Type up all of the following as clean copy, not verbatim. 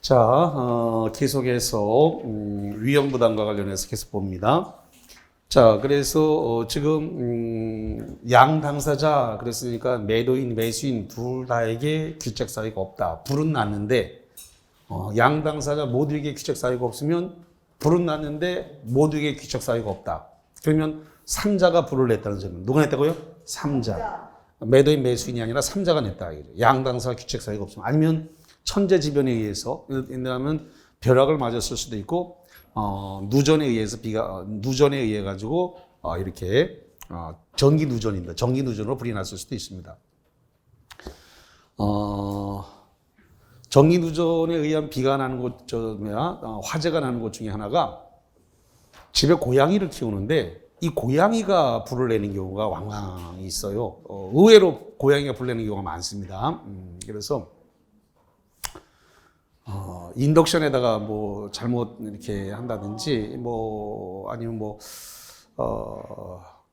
자, 계속해서 위험부담과 관련해서 계속 봅니다. 자, 그래서 지금 양 당사자 그랬으니까 매도인, 매수인 둘 다에게 귀책 사유가 없다. 불은 났는데 양 당사자 모두에게 귀책 사유가 없으면 불은 났는데 모두에게 귀책 사유가 없다. 그러면 3자가 불을 냈다는 점은 누가 냈다고요? 3자. 매도인, 매수인이 아니라 3자가 냈다. 양 당사자 귀책 사유가 없으면 아니면 천재지변에 의해서, 왜냐하면 벼락을 맞았을 수도 있고, 누전에 의해서 누전에 의해 가지고, 이렇게, 전기 누전입니다. 전기 누전으로 불이 났을 수도 있습니다. 전기 누전에 의한 비가 나는 곳, 화재가 나는 곳 중에 하나가 집에 고양이를 키우는데, 이 고양이가 불을 내는 경우가 왕왕 있어요. 의외로 고양이가 불을 내는 경우가 많습니다. 그래서, 인덕션에다가 뭐 잘못 이렇게 한다든지 아니면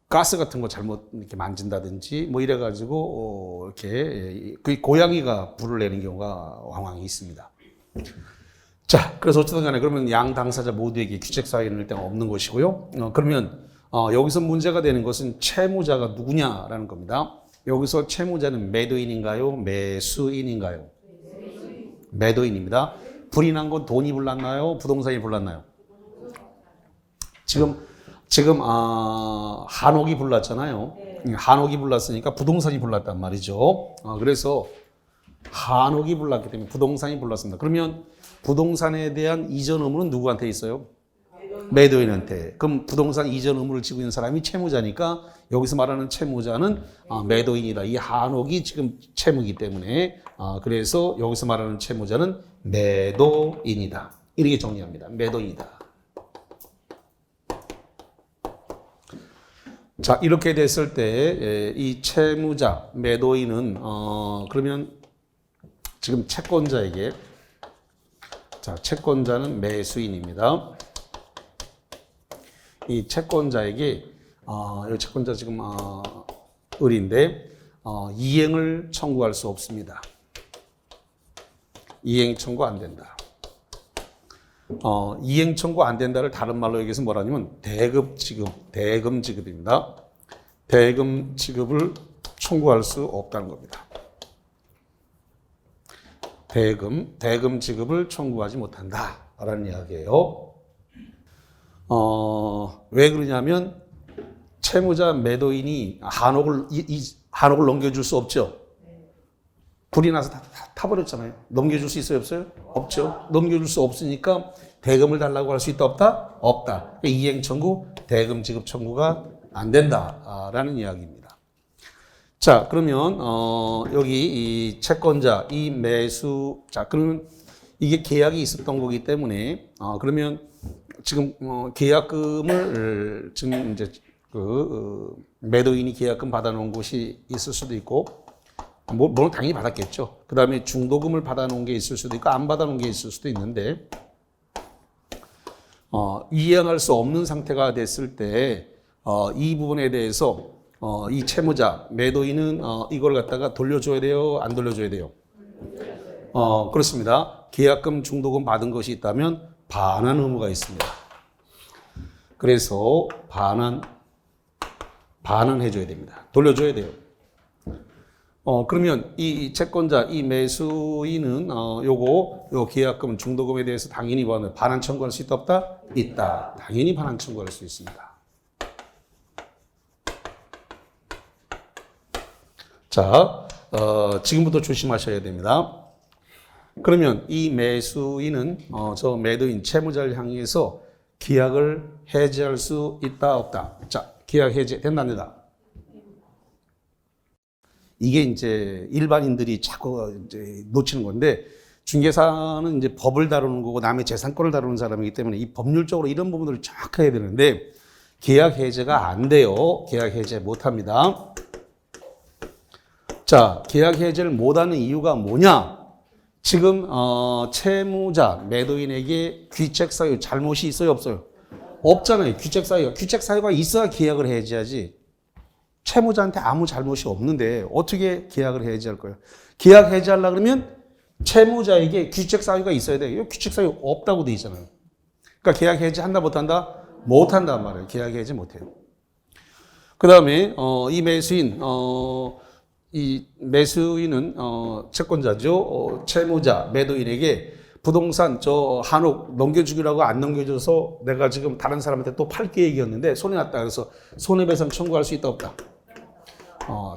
가스 같은 거 잘못 이렇게 만진다든지 이래가지고 이렇게 그 고양이가 불을 내는 경우가 왕왕 있습니다. 자, 그래서 어쨌든 간에 그러면 양 당사자 모두에게 귀책 사유는 일단 없는 것이고요. 그러면 여기서 문제가 되는 것은 채무자가 누구냐라는 겁니다. 여기서 채무자는 매도인인가요? 매수인인가요? 매도인입니다. 불이 난 건 돈이 불났나요? 부동산이 불났나요? 지금 한옥이 불났잖아요. 한옥이 불났으니까 부동산이 불났단 말이죠. 그래서 한옥이 불났기 때문에 부동산이 불났습니다. 그러면 부동산에 대한 이전 의무는 누구한테 있어요? 매도인한테. 그럼 부동산 이전 의무를 지고 있는 사람이 채무자니까 여기서 말하는 채무자는 매도인이다. 이 한옥이 지금 채무이기 때문에 그래서 여기서 말하는 채무자는 매도인이다. 이렇게 정리합니다. 매도인이다. 자, 이렇게 됐을 때 이 채무자, 매도인은 그러면 지금 채권자에게 자, 채권자는 매수인입니다. 이 채권자에게 이 채권자 지금 을인데 이행을 청구할 수 없습니다. 이행 청구 안 된다. 이행 청구 안 된다를 다른 말로 여기서 뭐라냐면 대금 지급입니다. 대금 지급을 청구할 수 없다는 겁니다. 대금 지급을 청구하지 못한다라는 이야기예요. 왜 그러냐면 채무자 매도인이 한옥을 넘겨줄 수 없죠. 불이 나서 다 타버렸잖아요. 넘겨줄 수 있어요, 없어요? 없죠. 넘겨줄 수 없으니까 대금을 달라고 할 수 있다, 없다? 없다. 이행 청구, 대금 지급 청구가 안 된다라는 이야기입니다. 자, 그러면 여기 이 채권자, 이 매수, 자, 그러면 이게 계약이 있었던 거기 때문에 그러면 지금 계약금을 지금 이제 매도인이 계약금 받아놓은 곳이 있을 수도 있고, 물론 당연히 받았겠죠. 그 다음에 중도금을 받아놓은 게 있을 수도 있고 안 받아놓은 게 있을 수도 있는데 이행할 수 없는 상태가 됐을 때 이 부분에 대해서 이 채무자 매도인은 이걸 갖다가 돌려줘야 돼요, 안 돌려줘야 돼요? 그렇습니다. 계약금 중도금 받은 것이 있다면 반환 의무가 있습니다. 그래서 반환해줘야 됩니다. 돌려줘야 돼요. 그러면 이 채권자, 이 매수인은 요 계약금 중도금에 대해서 당연히 반환 청구할 수 있다, 없다? 있다. 당연히 반환 청구할 수 있습니다. 자, 지금부터 조심하셔야 됩니다. 그러면 이 매수인은 저 매도인 채무자를 향해서 계약을 해지할 수 있다, 없다? 자, 계약 해지 된다, 안 된다? 이게 이제 일반인들이 자꾸 이제 놓치는 건데, 중개사는 이제 법을 다루는 거고 남의 재산권을 다루는 사람이기 때문에 이 법률적으로 이런 부분들을 정확하게 되는데, 계약 해제가 안 돼요. 계약 해제 못 합니다. 자, 계약 해제를 못 하는 이유가 뭐냐? 지금 채무자, 매도인에게 귀책 사유, 잘못이 있어요, 없어요? 없잖아요. 귀책 사유가 있어야 계약을 해제하지. 채무자한테 아무 잘못이 없는데 어떻게 계약을 해지할 거예요? 계약 해지하려고 그러면 채무자에게 귀책 사유가 있어야 돼. 이 귀책 사유 없다고 돼 있잖아요. 그러니까 계약 해지한다 못한다? 못한단 말이에요. 계약 해지 못해요. 그 다음에 이 매수인 이 매수인은 채권자죠. 채무자 매도인에게 부동산 저 한옥 넘겨주기라고 안 넘겨줘서 내가 지금 다른 사람한테 또 팔 계획이었는데 손해 났다. 그래서 손해배상 청구할 수 있다 없다?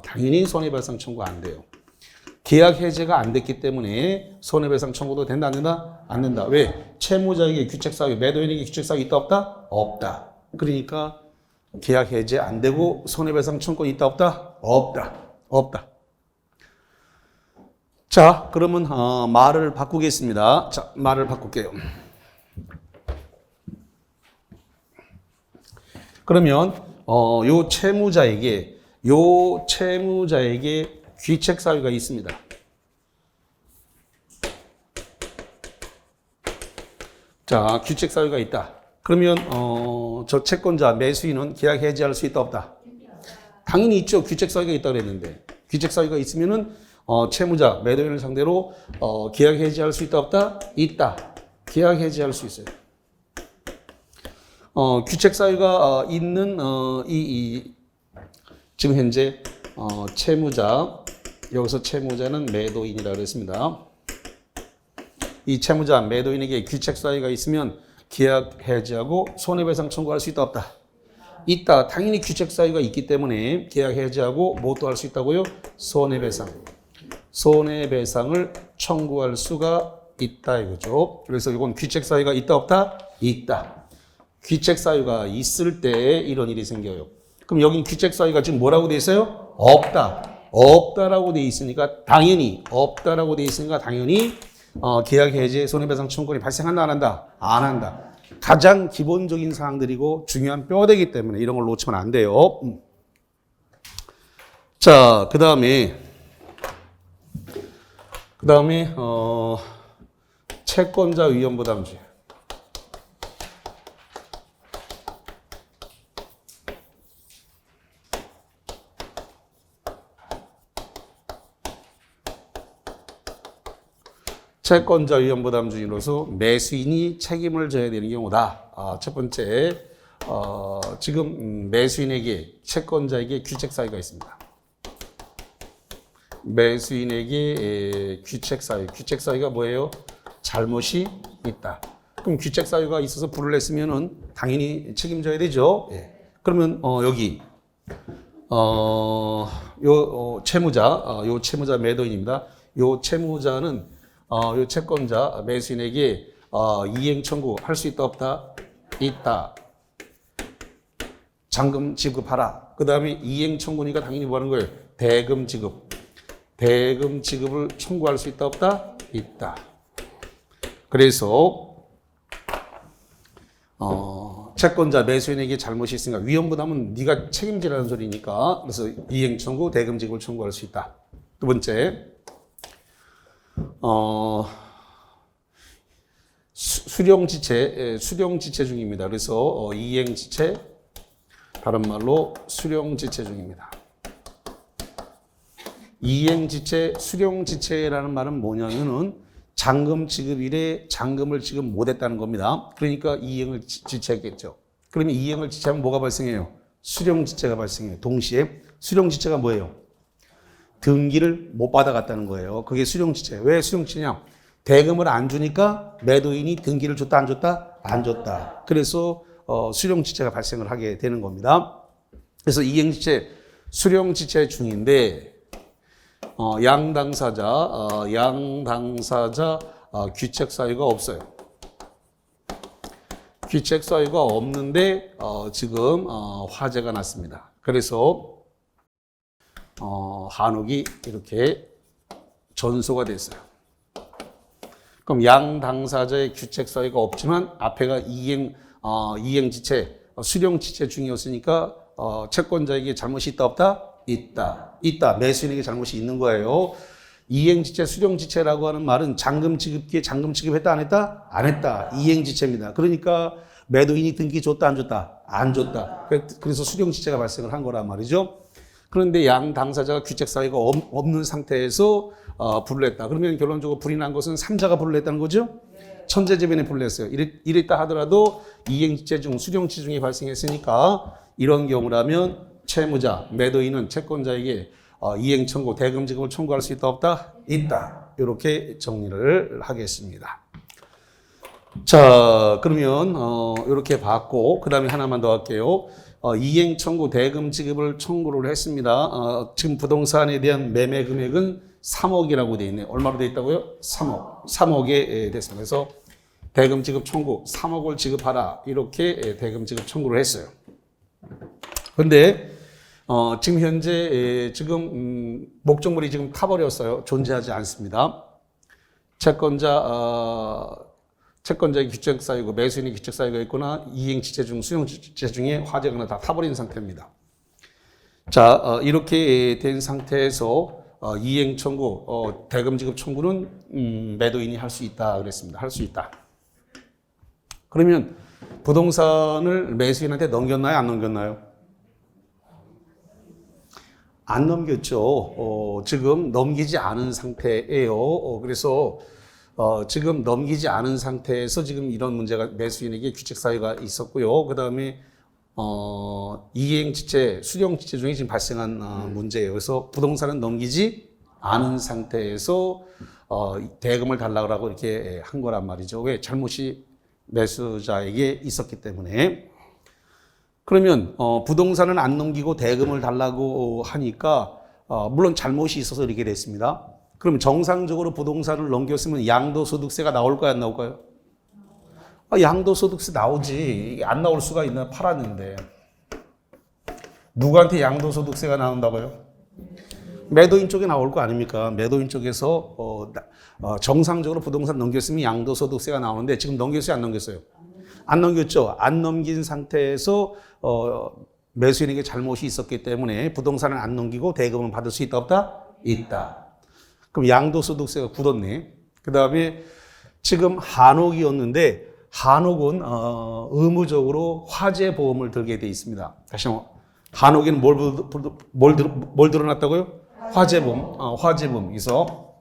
당연히 손해배상 청구 안 돼요. 계약 해제가 안 됐기 때문에 손해배상 청구도 된다 안 된다? 안 된다. 왜? 채무자에게 귀책사유, 매도인에게 귀책사유 있다 없다? 없다. 그러니까 계약 해제 안 되고 손해배상 청구 있다 없다? 없다. 없다. 자, 그러면 말을 바꾸겠습니다. 자, 말을 바꿀게요. 그러면 요 채무자에게 귀책 사유가 있습니다. 자, 귀책 사유가 있다. 그러면 저 채권자 매수인은 계약 해지할 수 있다 없다? 당연히 있죠. 귀책 사유가 있다 그랬는데 귀책 사유가 있으면은 채무자 매도인을 상대로 계약 해지할 수 있다 없다? 있다. 계약 해지할 수 있어요. 귀책 사유가 있는 지금 현재 채무자 여기서 채무자는 매도인이라 그랬습니다. 이 채무자 매도인에게 귀책 사유가 있으면 계약 해지하고 손해배상 청구할 수 있다 없다? 있다. 당연히 귀책 사유가 있기 때문에 계약 해지하고 뭐 또 할 수 있다고요? 손해배상을 청구할 수가 있다 이거죠. 그래서 이건 귀책 사유가 있다 없다? 있다. 귀책 사유가 있을 때 이런 일이 생겨요. 그럼 여긴 귀책 사유가 지금 뭐라고 돼 있어요? 없다. 없다라고 돼 있으니까 당연히 없다라고 돼 있으니까 당연히 계약 해제 손해배상 청구권이 발생한다 안 한다? 안 한다. 가장 기본적인 사항들이고 중요한 뼈대기 때문에 이런 걸 놓치면 안 돼요. 자, 그다음에 채권자 위험부담주의. 채권자 위험부담주의로서 매수인이 책임을 져야 되는 경우다. 첫 번째, 지금 매수인에게 채권자에게 귀책 사유가 있습니다. 매수인에게 귀책 사유가 뭐예요? 잘못이 있다. 그럼 귀책 사유가 있어서 불을 냈으면은 당연히 책임져야 되죠. 예. 그러면 여기 채무자 매도인입니다. 요 채무자는 요 채권자 매수인에게 이행 청구할 수 있다 없다? 있다. 잔금 지급하라. 그 다음에 이행 청구니까 당연히 뭐 하는 거예요? 대금 지급을 청구할 수 있다 없다? 있다. 그래서 채권자 매수인에게 잘못이 있으니까 위험부담은 네가 책임지라는 소리니까 그래서 이행 청구, 대금 지급을 청구할 수 있다. 두 번째, 수령지체 중입니다. 그래서 이행지체, 다른 말로 수령지체 중입니다. 이행지체, 수령지체라는 말은 뭐냐면은 잔금 지급일에 잔금을 지급 못했다는 겁니다. 그러니까 이행을 지체했겠죠. 그러면 이행을 지체하면 뭐가 발생해요? 수령지체가 발생해요. 동시에 수령지체가 뭐예요? 등기를 못 받아갔다는 거예요. 그게 수령지체. 왜 수령지체냐? 대금을 안 주니까 매도인이 등기를 줬다 안 줬다? 안 줬다. 그래서 수령지체가 발생을 하게 되는 겁니다. 그래서 이행지체, 수령지체 중인데 양당사자 귀책 사유가 없어요. 귀책 사유가 없는데 지금 화재가 났습니다. 그래서 한옥이 이렇게 전소가 됐어요. 그럼 양당사자의 귀책 사유가 없지만 앞에가 이행지체, 수령지체 중이었으니까 채권자에게 잘못이 있다 없다? 있다. 매수인에게 잘못이 있는 거예요. 이행지체, 수령지체라고 하는 말은 잔금 지급기에 잔금 지급했다 안 했다? 안 했다. 이행지체입니다. 그러니까 매도인이 등기 줬다 안 줬다? 안 줬다. 그래서 수령지체가 발생을 한 거란 말이죠. 그런데 양 당사자가 귀책 사유가 없는 상태에서 불을 냈다. 그러면 결론적으로 불이 난 것은 삼자가 불을 냈다는 거죠? 천재지변에 불을 냈어요. 이랬다 하더라도 이행지체 중 수령지중이 발생했으니까 이런 경우라면 채무자, 매도인은 채권자에게 이행 청구, 대금 지급을 청구할 수 있다 없다? 있다. 이렇게 정리를 하겠습니다. 자, 그러면 이렇게 봤고 그 다음에 하나만 더 할게요. 이행 청구, 대금 지급을 청구를 했습니다. 지금 부동산에 대한 매매 금액은 3억이라고 되어 있네요. 얼마로 되어 있다고요? 3억. 3억에 됐습니다. 그래서 대금 지급 청구, 3억을 지급하라. 이렇게 대금 지급 청구를 했어요. 그런데 지금 현재 지금 목적물이 지금 타버렸어요. 존재하지 않습니다. 채권자의 귀책 사유고 매수인의 귀책 사유가 있거나 이행지체 중 수용지체 중에 화재거나 다 타버린 상태입니다. 자, 이렇게 된 상태에서 이행 청구, 대금 지급 청구는 매도인이 할 수 있다 그랬습니다. 할 수 있다. 그러면 부동산을 매수인한테 넘겼나요? 안 넘겼나요? 안 넘겼죠. 지금 넘기지 않은 상태예요. 그래서 지금 넘기지 않은 상태에서 지금 이런 문제가 매수인에게 귀책 사유가 있었고요. 그 다음에 이행지체, 수령지체 중에 지금 발생한 문제예요. 그래서 부동산은 넘기지 않은 상태에서 대금을 달라고 이렇게 한 거란 말이죠. 왜? 잘못이 매수자에게 있었기 때문에. 그러면 부동산은 안 넘기고 대금을 달라고 하니까 물론 잘못이 있어서 이렇게 됐습니다. 그럼 정상적으로 부동산을 넘겼으면 양도소득세가 나올까요? 안 나올까요? 양도소득세 나오지. 이게 안 나올 수가 있나? 팔았는데. 누구한테 양도소득세가 나온다고요? 매도인 쪽에 나올 거 아닙니까? 매도인 쪽에서 정상적으로 부동산 넘겼으면 양도소득세가 나오는데 지금 넘겼어요? 안 넘겼어요? 안 넘겼죠. 안 넘긴 상태에서 매수인에게 잘못이 있었기 때문에 부동산을 안 넘기고 대금을 받을 수 있다 없다? 있다. 그럼 양도소득세가 굳었네. 그 다음에 지금 한옥이었는데 한옥은 의무적으로 화재보험을 들게 돼 있습니다. 다시 한번 한옥에는 뭘 들어놨다고요? 화재보험. 화재보험. 그래서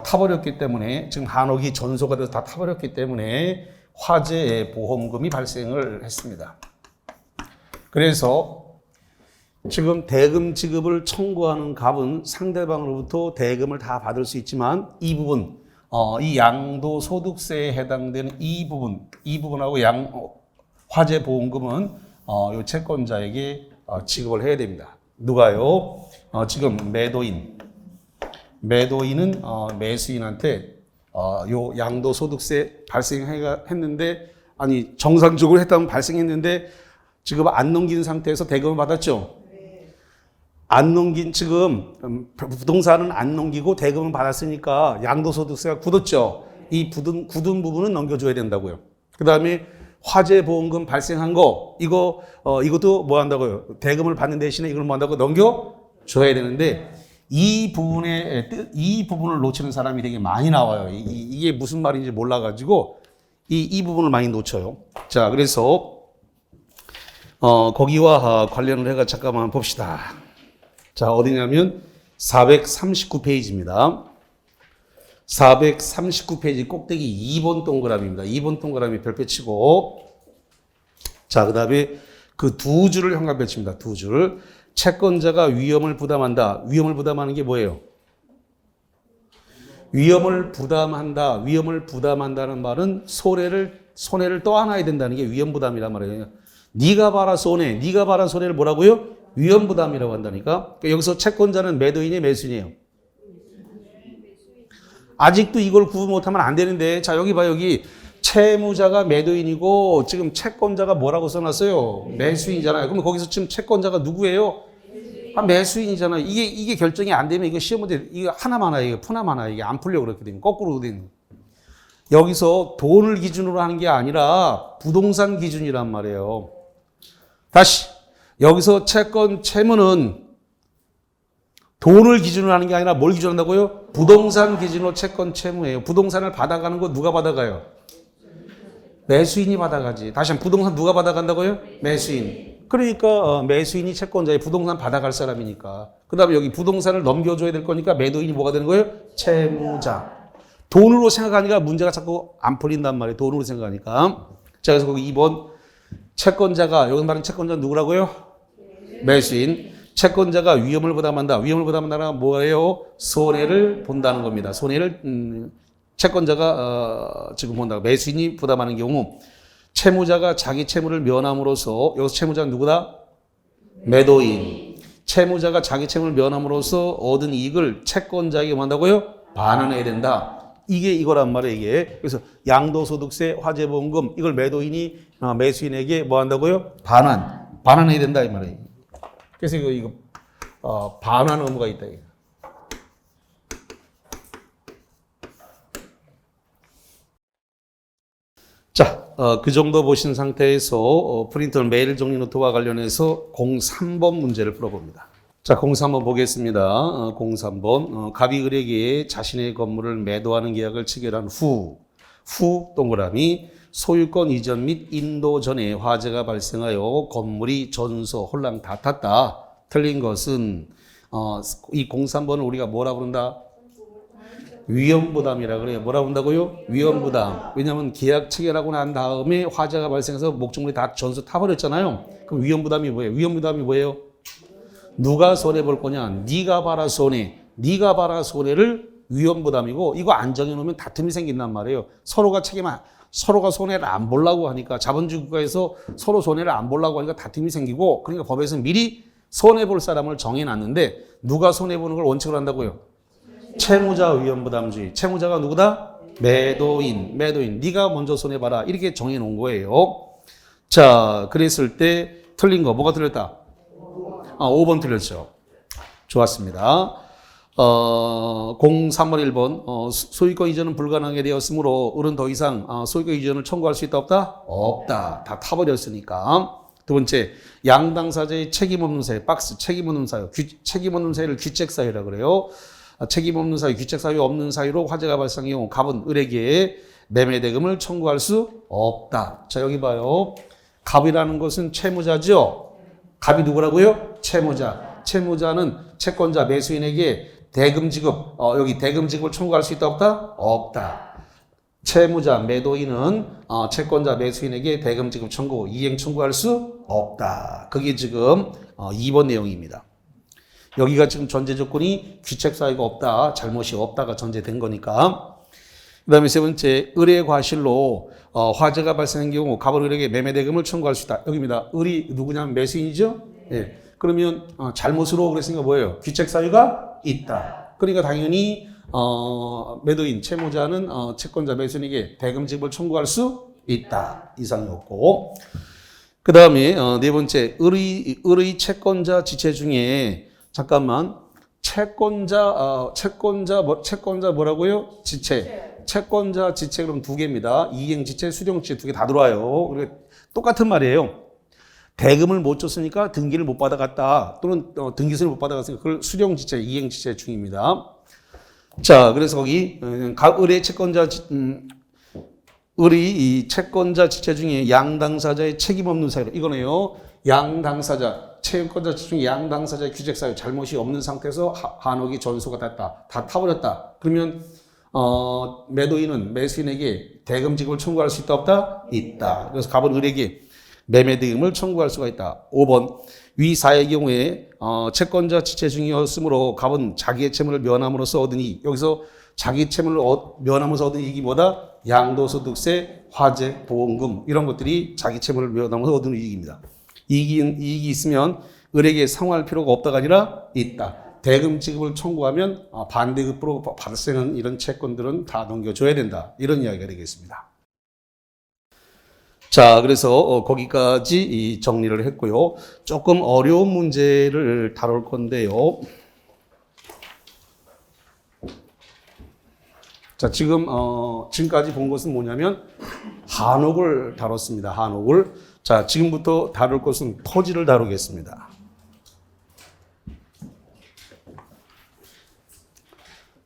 타버렸기 때문에 지금 한옥이 전소가 돼서 다 타버렸기 때문에 화재보험금이 발생을 했습니다. 그래서 지금 대금 지급을 청구하는 갑은 상대방으로부터 대금을 다 받을 수 있지만 이 부분, 이 양도소득세에 해당되는 이 부분하고 화재보험금은 이 채권자에게 지급을 해야 됩니다. 누가요? 지금 매도인은 매수인한테 요 양도소득세 발생했는데 아니 정상적으로 했다면 발생했는데 지금 안 넘긴 상태에서 대금을 받았죠. 안 넘긴 지금 부동산은 안 넘기고 대금을 받았으니까 양도소득세가 굳었죠. 이 굳은 부분은 넘겨줘야 된다고요. 그 다음에 화재보험금 발생한 거 이것도 뭐 한다고요? 대금을 받는 대신에 이걸 뭐 한다고 넘겨줘야 되는데 이 부분을 놓치는 사람이 되게 많이 나와요. 이게 무슨 말인지 몰라가지고 이 부분을 많이 놓쳐요. 자, 그래서 거기와 관련을 해가 잠깐만 봅시다. 자, 어디냐면 439페이지입니다. 439페이지 꼭대기 2번 동그라미입니다. 2번 동그라미 별표 치고 자, 그 다음에 그 두 줄을 현관별 칩니다. 두 줄. 채권자가 위험을 부담한다. 위험을 부담하는 게 뭐예요? 위험을 부담한다는 말은 손해를 떠안아야 된다는 게 위험 부담이란 말이에요. 네가 봐라 손해. 네가 봐라 손해를 뭐라고요? 위험 부담이라고 한다니까. 그러니까 여기서 채권자는 매도인이에요, 매수인이에요? 아직도 이걸 구분 못하면 안 되는데 자, 여기 봐. 여기 채무자가 매도인이고 지금 채권자가 뭐라고 써놨어요? 매수인이잖아요. 그럼 거기서 지금 채권자가 누구예요? 매수인이잖아요. 이게 결정이 안 되면 이거 시험 문제 이거 하나만 와요. 이거 푸나만 와요. 이게 안 풀려 그렇게 되면 거꾸로 되는. 여기서 돈을 기준으로 하는 게 아니라 부동산 기준이란 말이에요. 다시 여기서 채무는 돈을 기준으로 하는 게 아니라 뭘 기준으로 한다고요? 부동산 기준으로 채권 채무예요. 부동산을 받아가는 거 누가 받아가요? 매수인이 받아가지. 다시 한번 부동산 누가 받아간다고요? 매수인. 그러니까 매수인이 채권자의 부동산 받아갈 사람이니까. 그 다음에 여기 부동산을 넘겨줘야 될 거니까 매도인이 뭐가 되는 거예요? 채무자. 돈으로 생각하니까 문제가 자꾸 안 풀린단 말이에요. 돈으로 생각하니까. 자, 그래서 거기 2번 채권자가, 여기 말하는 채권자는 누구라고요? 매수인. 채권자가 위험을 부담한다. 위험을 부담한다는 뭐예요? 손해를 본다는 겁니다. 손해를 채권자가 지금 본다. 매수인이 부담하는 경우 채무자가 자기 채무를 면함으로써, 여기서 채무자는 누구다? 매도인. 채무자가 자기 채무를 면함으로써 얻은 이익을 채권자에게 뭐 한다고요? 반환해야 된다. 이게 이거란 말이에요, 이게. 그래서 양도소득세, 화재보험금, 이걸 매도인이 매수인에게 뭐 한다고요? 반환해야 된다, 이 말이에요. 그래서 이거 반환 의무가 있다, 이게. 자, 그 정도 보신 상태에서 프린터 메일 정리 노트와 관련해서 03번 문제를 풀어봅니다. 자, 03번 보겠습니다. 03번. 갑이 을에게 자신의 건물을 매도하는 계약을 체결한 후 동그라미 소유권 이전 및 인도 전에 화재가 발생하여 건물이 전소, 홀랑 다 탔다. 틀린 것은 이 03번을 우리가 뭐라 부른다? 위험부담이라 그래요. 뭐라 본다고요? 위험부담. 왜냐하면 계약 체결하고 난 다음에 화재가 발생해서 목적물이 다 전수 타버렸잖아요. 그럼 위험부담이 뭐예요? 위험부담이 뭐예요? 누가 손해볼 거냐? 네가 봐라 손해. 네가 봐라 손해를 위험부담이고, 이거 안 정해놓으면 다툼이 생긴단 말이에요. 서로가 손해를 안 보려고 하니까, 자본주의 국가에서 서로 손해를 안 보려고 하니까 다툼이 생기고, 그러니까 법에서 미리 손해볼 사람을 정해놨는데 누가 손해보는 걸 원칙으로 한다고요? 채무자 위험부담주의. 채무자가 누구다? 매도인. 네가 먼저 손해봐라. 이렇게 정해놓은 거예요. 자, 그랬을 때 틀린 거 뭐가 틀렸다? 5번 틀렸죠. 좋았습니다. 03번 1번 소유권 이전은 불가능하게 되었으므로 을은 더 이상 소유권 이전을 청구할 수 있다 없다? 없다. 다 타버렸으니까. 두 번째, 양당사자의 책임 없는 사유. 박스 책임 없는 사유. 책임 없는 사유를 귀책 사유라 그래요. 책임 없는 사유, 귀책 사유 없는 사유로 화재가 발생한 경우 갑은 을에게 매매 대금을 청구할 수 없다. 자, 여기 봐요. 갑이라는 것은 채무자죠. 갑이 누구라고요? 채무자. 채무자는 채권자 매수인에게 대금 지급, 여기 대금 지급을 청구할 수 있다 없다? 없다. 채무자 매도인은 채권자 매수인에게 대금 지급 청구, 이행 청구할 수 없다. 그게 지금 2번 내용입니다. 여기가 지금 전제 조건이 귀책 사유가 없다, 잘못이 없다가 전제된 거니까. 그 다음에 세 번째, 을의 과실로 화재가 발생한 경우 갑은 을에게 매매 대금을 청구할 수 있다. 여기입니다. 을이 누구냐면 매수인이죠? 네. 그러면 잘못으로 그랬으니까 뭐예요? 귀책 사유가 있다. 그러니까 당연히 매도인, 채무자는 채권자 매수인에게 대금 지급을 청구할 수 있다. 이상이 없고. 그 다음에 네 번째, 을의 채권자 지체 중에 잠깐만, 채권자 뭐라고요? 지체. 채권자 지체 그럼 두 개입니다. 이행 지체, 수령 지체 두 개 다 들어와요. 그리고 똑같은 말이에요. 대금을 못 줬으니까 등기를 못 받아갔다. 또는 등기세를 못 받아갔으니까 그걸 수령 지체, 이행 지체 중입니다. 자, 그래서 거기 을의 채권자 을이 이 채권자 지체 중에 양당사자의 책임 없는 사유. 이거네요. 양당사자. 채권자 중에 양당사자의 귀책 사유 잘못이 없는 상태에서 한옥이 전소가 됐다. 다 타버렸다. 그러면 매도인은 매수인에게 대금 지급을 청구할 수 있다 없다? 있다. 그래서 갑은 을에게 매매 대금을 청구할 수가 있다. 5번 위 사의 경우에 채권자 지체 중이었으므로 갑은 자기의 채무를 면함으로써 얻은 이익. 여기서 자기 채무를 면함으로써 얻은 이익이 뭐다? 양도소득세, 화재, 보험금 이런 것들이 자기 채무를 면함으로써 얻은 이익입니다. 이익이 있으면 을에게 상환할 필요가 없다가 아니라 있다. 대금 지급을 청구하면 반대급으로 발생하는 이런 채권들은 다 넘겨줘야 된다. 이런 이야기가 되겠습니다. 자, 그래서 거기까지 정리를 했고요. 조금 어려운 문제를 다룰 건데요. 자, 지금까지 본 것은 뭐냐면 한옥을 다뤘습니다. 한옥을. 자, 지금부터 다룰 것은 토지를 다루겠습니다.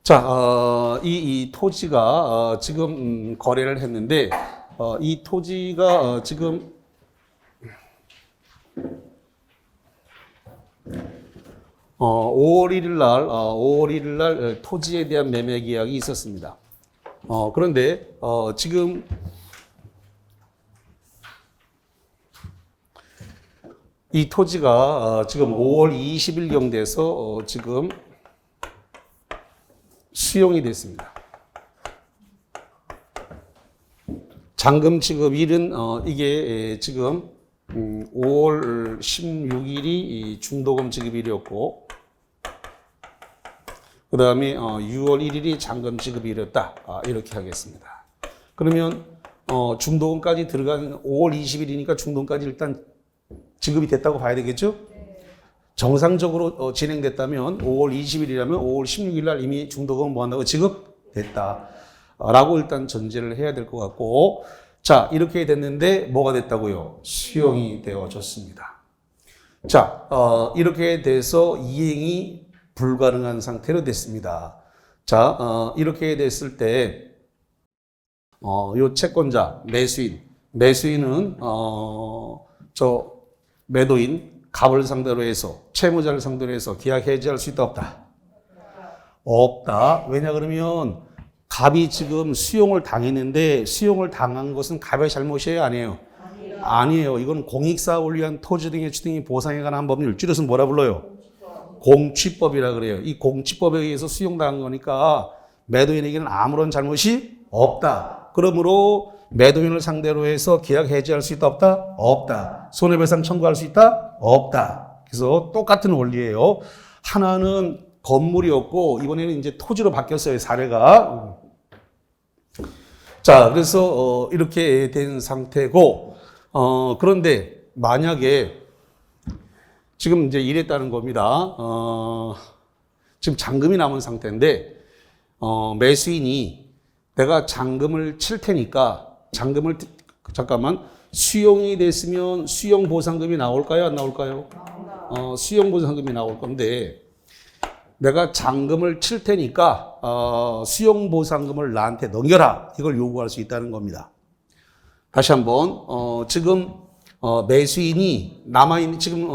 자, 이 토지가 지금 거래를 했는데 이 토지가 지금 5월 1일 날, 5월 1일 날 토지에 대한 매매 계약이 있었습니다. 그런데 지금 이 토지가 지금 5월 20일경 돼서 지금 수용이 됐습니다. 잔금 지급일은 이게 지금 5월 16일이 중도금 지급일이었고 그 다음에 6월 1일이 잔금 지급일이었다. 이렇게 하겠습니다. 그러면 중도금까지 들어간 5월 20일이니까 중도금까지 일단 지급이 됐다고 봐야 되겠죠? 정상적으로 진행됐다면 5월 20일이라면 5월 16일 날 이미 중도금 뭐 한다고 지급됐다. 라고 일단 전제를 해야 될 것 같고, 자, 이렇게 됐는데 뭐가 됐다고요? 수용이 되어졌습니다. 자, 이렇게 돼서 이행이 불가능한 상태로 됐습니다. 자, 이렇게 됐을 때, 요 채권자, 매수인은, 저 매도인, 갑을 상대로 해서, 채무자를 상대로 해서 계약 해지할 수 있다, 없다? 없다. 왜냐, 그러면, 갑이 지금 수용을 당했는데 수용을 당한 것은 갑의 잘못이에요? 아니에요? 아니에요. 이건 공익사업을 위한 토지 등의 취등이 보상에 관한 법률, 줄여서 뭐라 불러요? 공취법이라 그래요. 이 공취법에 의해서 수용당한 거니까 매도인에게는 아무런 잘못이 없다. 그러므로 매도인을 상대로 해서 계약 해지할 수 있다, 없다? 없다. 손해배상 청구할 수 있다? 없다. 그래서 똑같은 원리예요. 하나는 건물이었고 이번에는 이제 토지로 바뀌었어요, 사례가. 자, 그래서 이렇게 된 상태고, 그런데 만약에 지금 이제 이랬다는 겁니다. 지금 잔금이 남은 상태인데 매수인이 내가 잔금을 칠 테니까 수용이 됐으면 수용 보상금이 나올까요, 안 나올까요? 수용 보상금이 나올 건데 내가 잔금을 칠 테니까 수용 보상금을 나한테 넘겨라. 이걸 요구할 수 있다는 겁니다. 다시 한번 지금 매수인이 남아있는 지금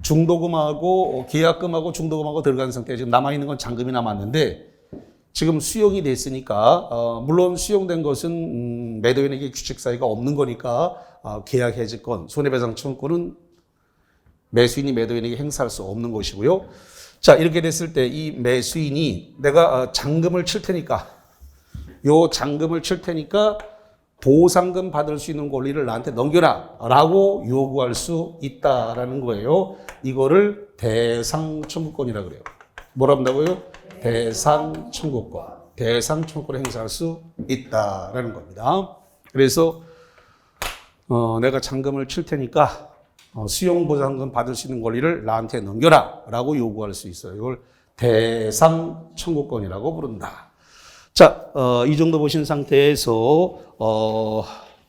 중도금하고 계약금하고 중도금하고 들어간 상태에 지금 남아있는 건 잔금이 남았는데 지금 수용이 됐으니까 물론 수용된 것은 매도인에게 규칙 사유가 없는 거니까 계약 해지권, 손해배상 청구권은 매수인이 매도인에게 행사할 수 없는 것이고요. 자, 이렇게 됐을 때 이 매수인이 내가 잔금을 칠 테니까 요 잔금을 칠 테니까 보상금 받을 수 있는 권리를 나한테 넘겨라 라고 요구할 수 있다라는 거예요. 이거를 대상 청구권이라 그래요. 뭐라 한다고요? 대상 청구권. 대상 청구권을 행사할 수 있다라는 겁니다. 그래서 내가 잔금을 칠 테니까 수용보상금 받을 수 있는 권리를 나한테 넘겨라 라고 요구할 수 있어요. 이걸 대상 청구권이라고 부른다. 자, 이 정도 보신 상태에서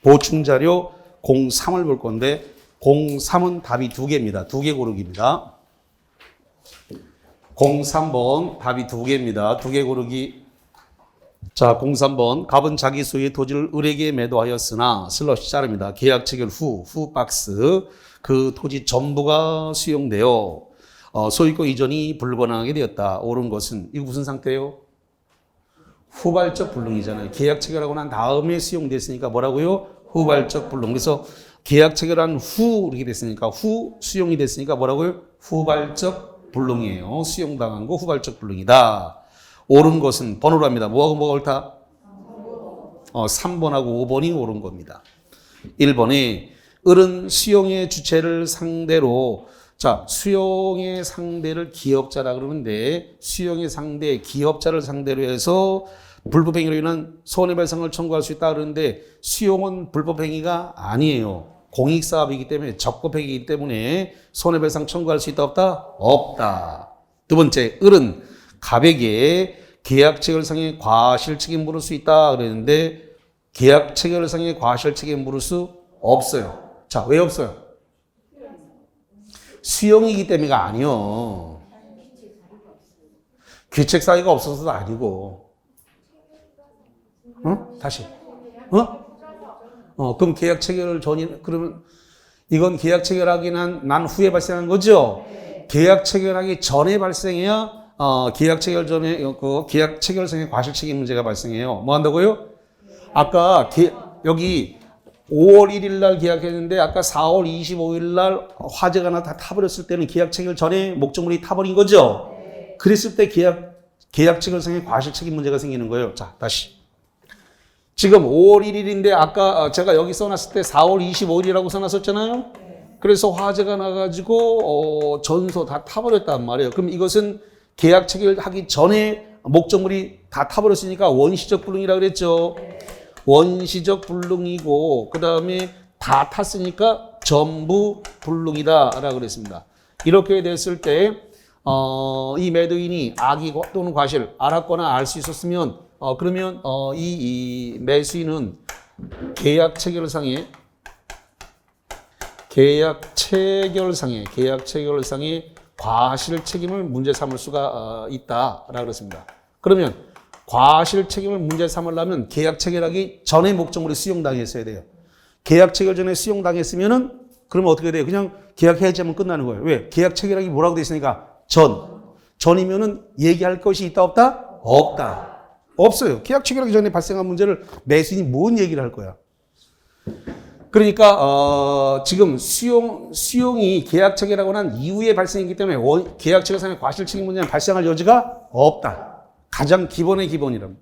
보충자료 03을 볼 건데 03은 답이 두 개입니다. 두 개 고르기입니다. 03번 답이 두 개입니다. 두 개 고르기. 자, 03번 갑은 자기 소유의 토지를 을에게 매도하였으나 슬러시 자릅니다. 계약 체결 후 박스 그 토지 전부가 수용되어 소유권 이전이 불가능하게 되었다. 옳은 것은 이거 무슨 상태예요? 후발적 불능이잖아요. 계약 체결하고 난 다음에 수용됐으니까 뭐라고요? 후발적 불능. 그래서 계약 체결한 후 이렇게 됐으니까 후 수용이 됐으니까 뭐라고요? 후발적 불능이에요. 수용당한 거 후발적 불능이다. 옳은 것은 번호로 합니다. 뭐하고 뭐가 옳다? 3번하고 5번이 옳은 겁니다. 1번에 을은 수용의 주체를 상대로 자, 수용의 상대를 기업자라 그러는데 수용의 상대, 기업자를 상대로 해서 불법행위로 인한 손해배상을 청구할 수 있다 그러는데 수용은 불법행위가 아니에요. 공익사업이기 때문에 적법행위이기 때문에 손해배상 청구할 수 있다 없다? 없다. 두 번째, 을은 갑에게 계약체결상의 과실책임 물을 수 있다 그랬는데 계약체결상의 과실책임 물을 수 없어요. 자, 왜 없어요? 수용이기 때문에가 아니요. 규칙 사유가 없어서도 아니고. 다시. 그럼 계약 체결을 그러면 이건 계약 체결하기 난 후에 발생한 거죠? 계약 체결하기 전에 발생해야 계약 체결 전에 계약 체결상의 과실 책임 문제가 발생해요. 뭐 한다고요? 아까 여기 5월 1일 날 계약했는데 아까 4월 25일 날 화재가 나 다 타버렸을 때는 계약 체결 전에 목적물이 타버린 거죠. 그랬을 때 계약 체결상의 과실 책임 문제가 생기는 거예요. 자, 다시. 지금 5월 1일인데 아까 제가 여기 써놨을 때 4월 25일이라고 써놨었잖아요. 그래서 화재가 나가지고 전소 다 타버렸단 말이에요. 그럼 이것은 계약 체결하기 전에 목적물이 다 타버렸으니까 원시적 불능이라고 그랬죠. 원시적 불능이고 그 다음에 다 탔으니까 전부 불능이다라고 그랬습니다. 이렇게 됐을 때 이 매도인이 악의 또는 과실 알았거나 알 수 있었으면 그러면 이 매수인은 계약 체결상의 과실 책임을 문제 삼을 수가 있다라고 그랬습니다. 그러면 과실 책임을 문제 삼으려면 계약 체결하기 전에 목적물이 수용당했어야 돼요. 계약 체결 전에 수용당했으면은 그러면 어떻게 돼요? 그냥 계약 해지하면 끝나는 거예요. 왜? 계약 체결하기 뭐라고 돼 있으니까 전이면은 얘기할 것이 있다 없다? 없다. 없어요. 계약 체결하기 전에 발생한 문제를 매수인이 뭔 얘기를 할 거야? 그러니까 지금 수용이 계약 체결하고 난 이후에 발생했기 때문에 계약 체결상의 과실 책임 문제는 발생할 여지가 없다. 가장 기본의 기본이랍니다.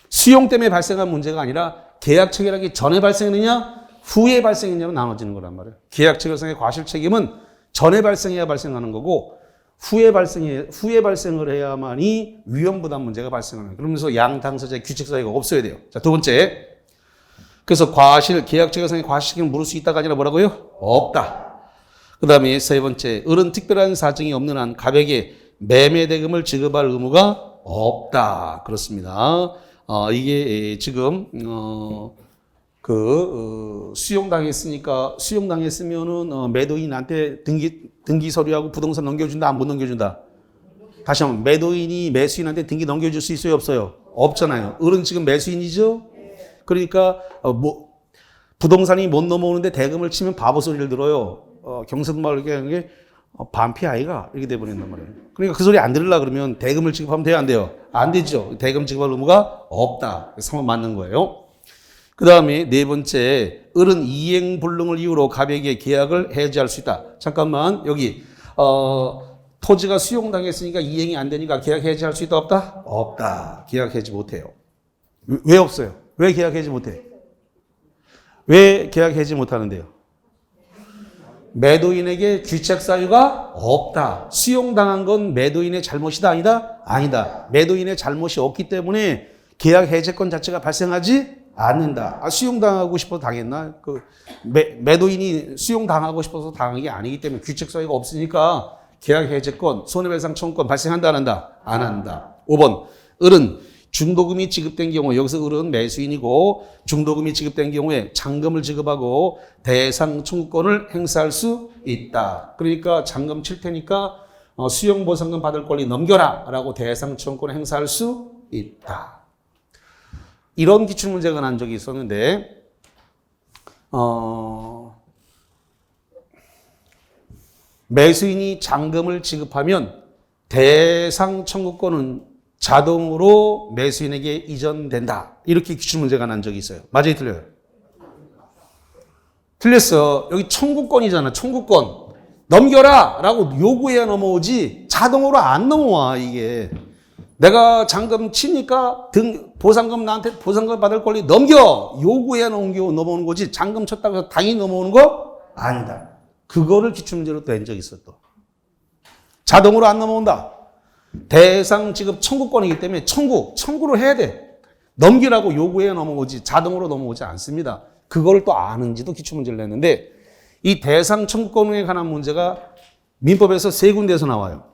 수용 때문에 발생한 문제가 아니라 계약 체결하기 전에 발생했느냐 후에 발생했냐면 나눠지는 거란 말이에요. 계약 체결상의 과실 책임은 전에 발생해야 발생하는 거고 후에 발생을 해야만이 위험부담 문제가 발생하는 거예요. 그러면서 양 당사자의 규칙 사유가 없어야 돼요. 자, 두 번째. 그래서 계약 체결상의 과실 책임을 물을 수 있다가 아니라 뭐라고요? 없다. 그 다음에 세 번째. 을은 특별한 사정이 없는 한 갑에게 매매 대금을 지급할 의무가 없다. 그렇습니다. 이게 지금 수용당했으면은 매도인한테 등기 서류하고 부동산 넘겨준다, 안 못 넘겨준다? 다시 한번, 매도인이 매수인한테 등기 넘겨줄 수 있어요, 없어요? 없잖아요. 을은 지금 매수인이죠? 그러니까, 부동산이 못 넘어오는데 대금을 치면 바보 소리를 들어요. 경선말 이게 반피 아이가 이렇게 돼버린단 말이에요. 그러니까 그 소리 안 들으려 그러면 대금을 지급하면 돼요, 안 돼요? 안 되죠. 대금 지급할 의무가 없다. 그래서 맞는 거예요. 그 다음에 네 번째, 을은 이행불능을 이유로 갑에게 계약을 해지할 수 있다. 잠깐만, 여기 토지가 수용당했으니까 이행이 안 되니까 계약 해지할 수 있다 없다? 없다. 계약 해지 못해요. 왜 없어요? 왜 계약 해지 못해? 왜 계약 해지 못하는데요? 매도인에게 귀책 사유가 없다. 수용당한 건 매도인의 잘못이다 아니다? 아니다. 매도인의 잘못이 없기 때문에 계약 해제권 자체가 발생하지 않는다. 수용당하고 싶어서 당했나? 매도인이 수용당하고 싶어서 당한 게 아니기 때문에 귀책 사유가 없으니까 계약 해제권, 손해배상 청구권 발생한다 안 한다? 안 한다. 5번. 을은 중도금이 지급된 경우, 여기서 을은 매수인이고 중도금이 지급된 경우에 잔금을 지급하고 대상 청구권을 행사할 수 있다. 그러니까 잔금 칠 테니까 수용보상금 받을 권리 넘겨라 라고 대상 청구권을 행사할 수 있다. 이런 기출문제가 난 적이 있었는데 매수인이 잔금을 지급하면 대상 청구권은 자동으로 매수인에게 이전된다. 이렇게 기출문제가 난 적이 있어요. 맞아요, 틀려요? 틀렸어. 여기 청구권이잖아. 청구권. 넘겨라 라고 요구해야 넘어오지 자동으로 안 넘어와 이게. 내가 잔금 치니까 보상금 나한테 보상금 받을 권리 넘겨. 요구해야 넘어오는 거지. 잔금 쳤다고 해서 당연히 넘어오는 거 아니다. 그거를 기출문제로 또 낸 적이 있어 또. 자동으로 안 넘어온다. 대상 지급 청구권이기 때문에 청구를 해야 돼. 넘기라고 요구해야 넘어오지 자동으로 넘어오지 않습니다. 그걸 또 아는지도 기출문제를 냈는데 이 대상 청구권에 관한 문제가 민법에서 세 군데에서 나와요.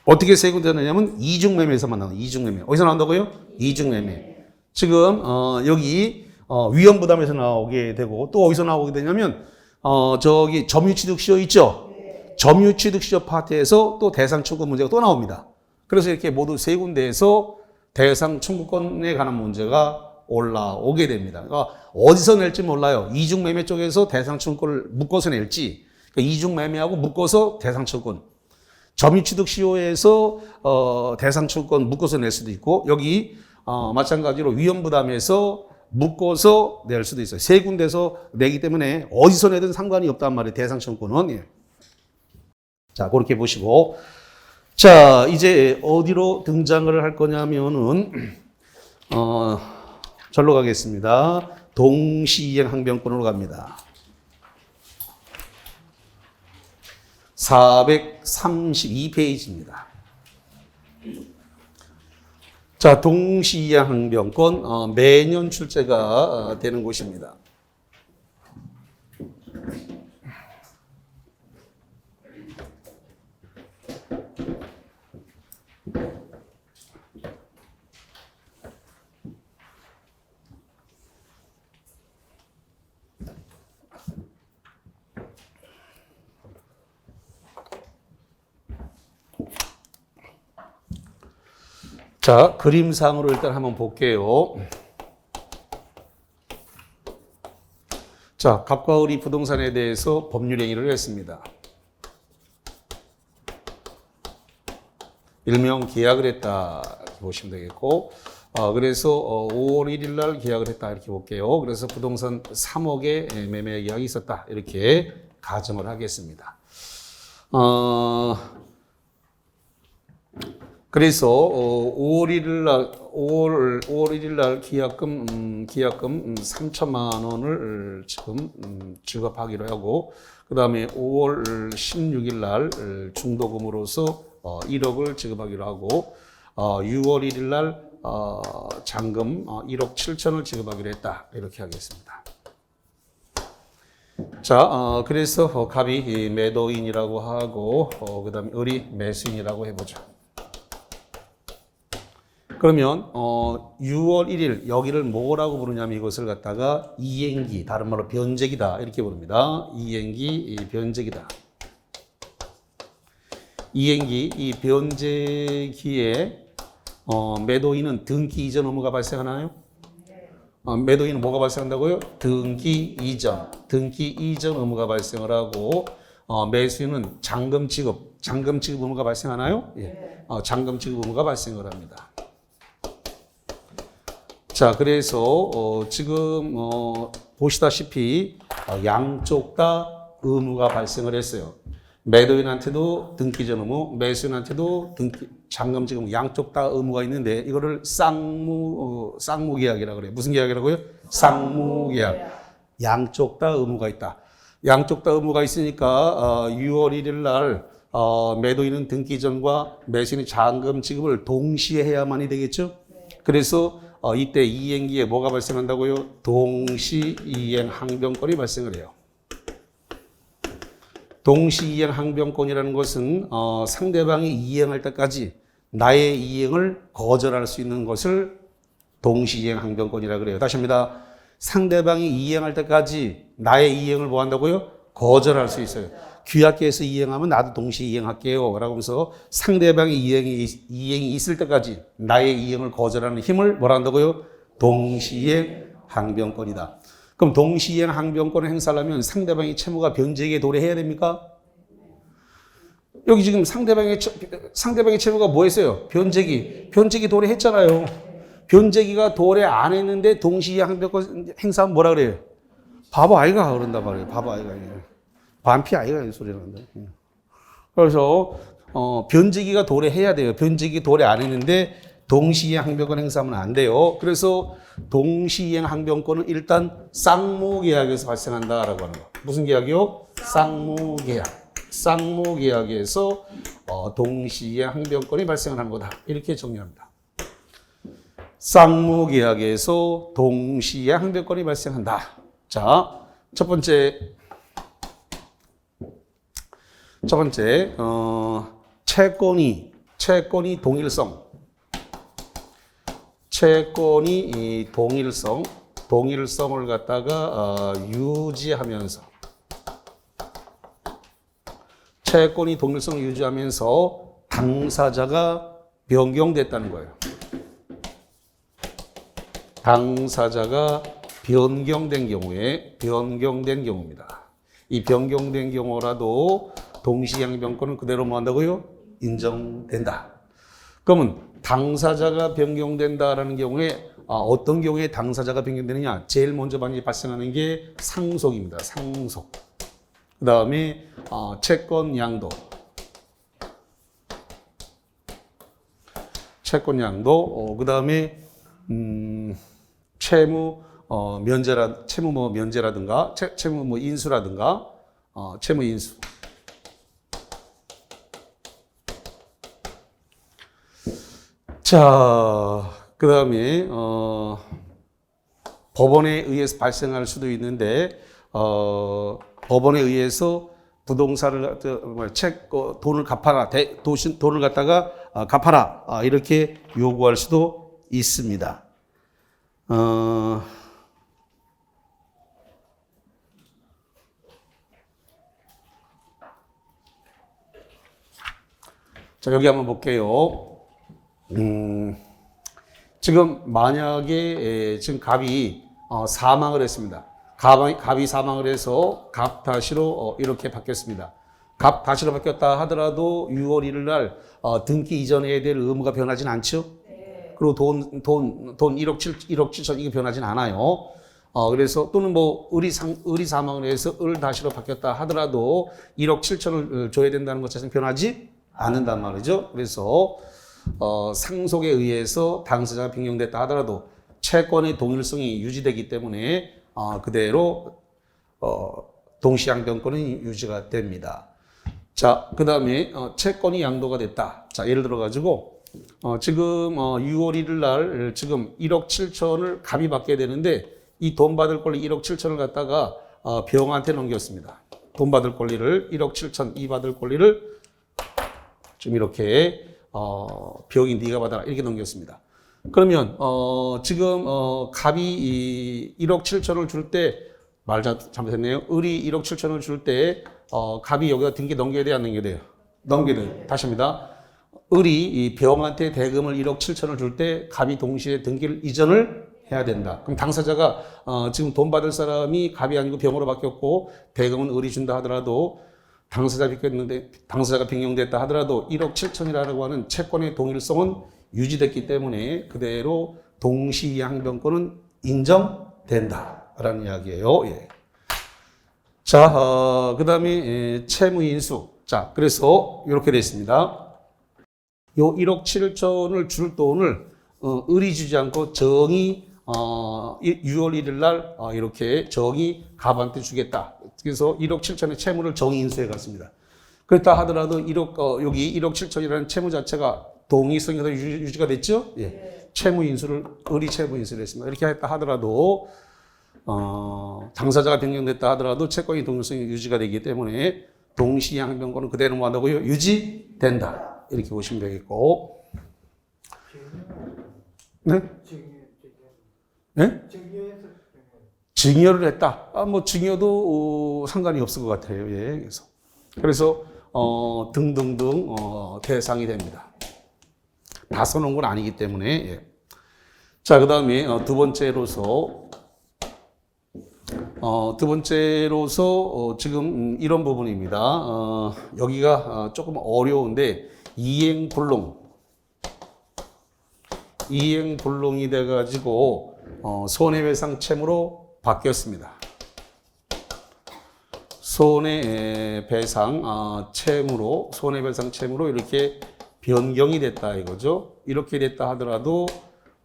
어떻게 세 군데에서 나냐면 이중매매에서만 나와요. 이중매매. 어디서 나온다고요? 이중매매. 지금 여기 위험부담에서 나오게 되고 또 어디서 나오게 되냐면 저기 점유취득시효 있죠? 점유취득시효 파트에서 또 대상 청구 문제가 또 나옵니다. 그래서 이렇게 모두 세 군데에서 대상 청구권에 관한 문제가 올라오게 됩니다. 그러니까 어디서 낼지 몰라요. 이중매매 쪽에서 대상 청구권을 묶어서 낼지 그러니까 이중매매하고 묶어서 대상채권. 점유취득시효에서 대상채권 묶어서 낼 수도 있고 여기 마찬가지로 위험부담에서 묶어서 낼 수도 있어요. 세 군데서 내기 때문에 어디서 내든 상관이 없단 말이에요. 대상채권은. 예. 자, 그렇게 보시고. 자, 이제 어디로 등장을 할 거냐면은, 절로 가겠습니다. 동시이행 항변권으로 갑니다. 432페이지입니다. 자, 동시이행 항변권, 매년 출제가 되는 곳입니다. 자, 그림상으로 일단 한번 볼게요. 자, 갑과 을이 부동산에 대해서 법률 행위를 했습니다. 일명 계약을 했다 이렇게 보시면 되겠고, 그래서 5월 1일 날 계약을 했다 이렇게 볼게요. 그래서 부동산 3억의 매매 계약이 있었다 이렇게 가정을 하겠습니다. 그래서 5월 1일 날 계약금 3천만 원을 지금 지급하기로 하고, 그 다음에 5월 16일 날 중도금으로서 1억을 지급하기로 하고, 6월 1일 날 잔금 1억 7천을 지급하기로 했다 이렇게 하겠습니다. 자, 그래서 갑이 매도인이라고 하고, 그 다음에 을이 매수인이라고 해보죠. 그러면 6월 1일 여기를 뭐라고 부르냐면 이것을 갖다가 이행기, 다른 말로 변제기다 이렇게 부릅니다. 이행기, 변제기다. 이행기, 이 변제기에 매도인은 등기 이전 의무가 발생하나요? 매도인은 뭐가 발생한다고요? 등기 이전 의무가 발생을 하고, 매수인은 잔금 지급 의무가 발생하나요? 예. 잔금 지급 의무가 발생을 합니다. 자, 그래서 지금 보시다시피 양쪽 다 의무가 발생을 했어요. 매도인한테도 등기 전 의무, 매수인한테도 잔금 지급 양쪽 다 의무가 있는데 이거를 쌍무 계약이라고 그래요. 무슨 계약이라고요? 쌍무 계약. 양쪽 다 의무가 있다. 양쪽 다 의무가 있으니까 6월 1일 날 매도인은 등기 전과 매수인의 잔금 지급을 동시에 해야만이 되겠죠. 그래서 이때 이행기에 뭐가 발생한다고요? 동시이행 항변권이 발생을 해요. 동시이행 항변권이라는 것은 상대방이 이행할 때까지 나의 이행을 거절할 수 있는 것을 동시이행 항변권이라고 그래요. 다시 합니다. 상대방이 이행할 때까지 나의 이행을 뭐 한다고요? 거절할 수 있어요. 귀하께서 이행하면 나도 동시에 이행할게요 라고 하면서 상대방의 이행이 있을 때까지 나의 이행을 거절하는 힘을 뭐라 한다고요? 동시이행 항변권이다. 그럼 동시이행 항변권을 행사하려면 상대방의 채무가 변제기에 도래해야 됩니까? 여기 지금 상대방의 채무가 뭐 했어요? 변제기 도래했잖아요. 변제기가 도래 안 했는데 동시이행 항변권 행사하면 뭐라 그래요? 바보 아이가 그런단 말이에요. 바보 아이가. 반피 아이가 이 소리 난다. 그래서 변제기가 도래해야 돼요. 변제기 도래 안 했는데 동시이행 항변권 행사하면 안 돼요. 그래서 동시이행 항변권은 일단 쌍무계약에서 발생한다라고 하는 거. 무슨 계약이요? 쌍무계약. 쌍무계약에서 동시이행 항변권이 발생하는 거다. 이렇게 정리합니다. 쌍무계약에서 동시이행 항변권이 발생한다. 자, 첫 번째 채권이 동일성. 채권이 동일성을 갖다가 유지하면서 채권이 동일성을 유지하면서 당사자가 변경됐다는 거예요. 당사자가 변경된 경우입니다. 이 변경된 경우라도 동시양변권은 그대로 뭐 한다고요? 인정된다. 그러면 당사자가 변경된다라는 경우에 어떤 경우에 당사자가 변경되느냐? 제일 먼저 많이 발생하는 게 상속입니다. 상속. 그 다음에 채권 양도. 채권 양도. 그 다음에 채무 면제라든가 채무 인수라든가 채무 인수. 자, 그 다음에 법원에 의해서 발생할 수도 있는데 법원에 의해서 부동산을 돈을 갚아라, 돈을 갖다가 갚아라 이렇게 요구할 수도 있습니다. 자, 여기 한번 볼게요. 지금 만약에 지금 갑이 사망을 했습니다. 갑이 사망을 해서 갑 다시로 이렇게 바뀌었습니다. 갑 다시로 바뀌었다 하더라도 6월 1일 날 등기 이전해야 될 의무가 변하진 않죠? 네. 그리고 돈 1억 7천 이게 변하진 않아요. 그래서 또는 뭐 을이 사망을 해서 을 다시로 바뀌었다 하더라도 1억 7천을 줘야 된다는 것 자체는 변하지 않는단 말이죠. 그래서 상속에 의해서 당사자가 변경됐다 하더라도 채권의 동일성이 유지되기 때문에 그대로 동시양변권은 유지가 됩니다. 자, 그 다음에 채권이 양도가 됐다. 자, 예를 들어 가지고 지금 6월 1일 날 지금 1억 7천을 갑이 받게 되는데 이 돈 받을 권리 1억 7천을 갖다가 병한테 넘겼습니다. 돈 받을 권리를 1억 7천 이 받을 권리를 좀 이렇게 병이 네가 받아라 이렇게 넘겼습니다. 그러면 지금 갑이 1억 7천을 줄 때 말 잘못했네요. 을이 1억 7천을 줄 때 갑이 여기다 등기 넘겨야 돼요, 안 넘겨야 돼요? 넘겨야 돼요. 다시 합니다. 을이 이 병한테 대금을 1억 7천을 줄 때 갑이 동시에 등기를 이전을 해야 된다. 그럼 당사자가 지금 돈 받을 사람이 갑이 아니고 병으로 바뀌었고 대금은 을이 준다 하더라도 당사자가 변경됐다 하더라도 1억 7천이라고 하는 채권의 동일성은 유지됐기 때문에 그대로 동시양변권은 인정된다라는 이야기예요. 예. 자, 그 다음에 채무인수. 자, 그래서 이렇게 되어 있습니다. 요 1억 7천을 줄 돈을 을이 주지 않고 정이 6월 1일 날 이렇게 정이 갑한테 주겠다. 그래서 1억 7천의 채무를 정이 인수해 갔습니다. 그렇다 하더라도 여기 1억 7천이라는 채무 자체가 동의성이 유지가 됐죠? 예. 네. 을이 채무 인수를 했습니다. 이렇게 했다 하더라도 당사자가 변경됐다 하더라도 채권의 동일성이 유지가 되기 때문에 동시양변권은 그대로 뭐 한다고요? 유지된다. 이렇게 보시면 되겠고. 네? 네? 증여를 했다. 뭐 증여도 상관이 없을 것 같아요. 예. 그래서 등등등 대상이 됩니다. 다 써놓은 건 아니기 때문에. 예. 자, 그 다음에 두 번째로서 지금 이런 부분입니다. 여기가 조금 어려운데 이행불능이 돼가지고 손해배상 채무로 바뀌었습니다. 손해배상 채무로 이렇게 변경이 됐다 이거죠. 이렇게 됐다 하더라도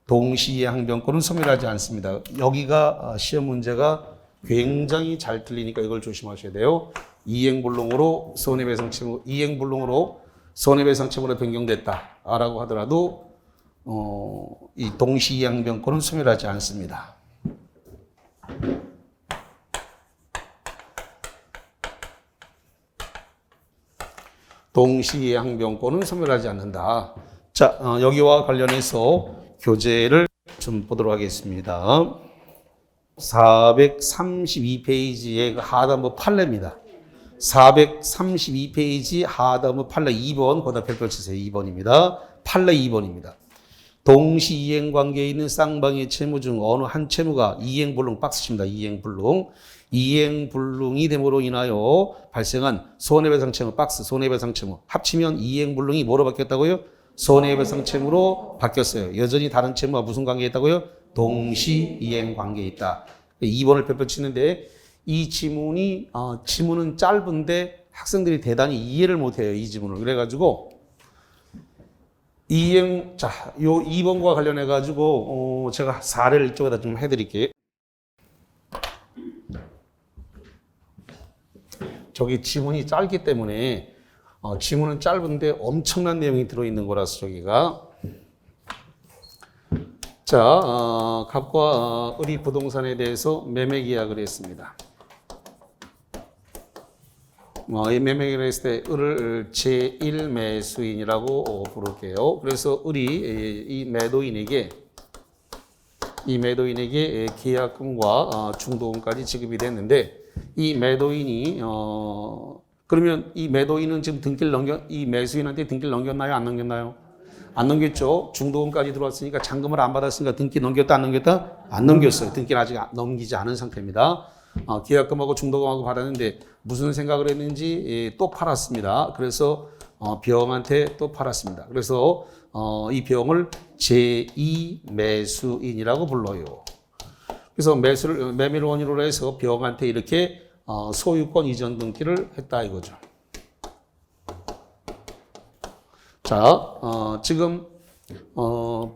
동시양변권은 소멸하지 않습니다. 여기가 시험 문제가 굉장히 잘 틀리니까 이걸 조심하셔야 돼요. 이행불능으로 손해배상 채무로 변경됐다라고 하더라도 이 동시양변권은 소멸하지 않습니다. 동시양변권은 소멸하지 않는다. 자, 여기와 관련해서 교재를 좀 보도록 하겠습니다. 432페이지의 하단부 판례입니다. 432페이지 하단부 판례 2번, 거기다 별표 치세요. 2번입니다. 판례 2번입니다. 동시 이행 관계에 있는 쌍방의 채무 중 어느 한 채무가 이행불능 박스입니다. 이행불능. 이행불능이 됨으로 인하여 발생한 손해배상 채무 박스, 손해배상 채무 합치면 이행불능이 뭐로 바뀌었다고요? 손해배상 채무로 바뀌었어요. 여전히 다른 채무와 무슨 관계에 있다고요? 동시 이행 관계에 있다. 2번을 펼치는데 이 지문은 짧은데 학생들이 대단히 이해를 못해요. 이 지문을. 그래가지고 요 2번과 관련해가지고 제가 사례를 이쪽에다 좀 해드릴게요. 저기 지문이 짧기 때문에 지문은 짧은데 엄청난 내용이 들어있는 거라서 저기가 자, 갑과 을이 부동산에 대해서 매매 계약을 했습니다. 이 매매 계약을 했을 때 을을 제1매수인이라고 부를게요. 그래서 을이 이 매도인에게 계약금과 중도금까지 지급이 됐는데 이 매도인이 그러면 이 매도인은 지금 이 매수인한테 등기를 넘겼나요? 안 넘겼나요? 안 넘겼죠. 중도금까지 들어왔으니까 잔금을 안 받았으니까 등기 넘겼다 안 넘겼다? 안 넘겼어요. 등기는 아직 넘기지 않은 상태입니다. 계약금하고 중도금하고 받았는데 무슨 생각을 했는지 또 팔았습니다. 그래서 병한테 또 팔았습니다. 그래서 이 병을 제2매수인이라고 불러요. 그래서 매매를 원인으로 해서 병한테 이렇게 소유권 이전 등기를 했다 이거죠. 자, 지금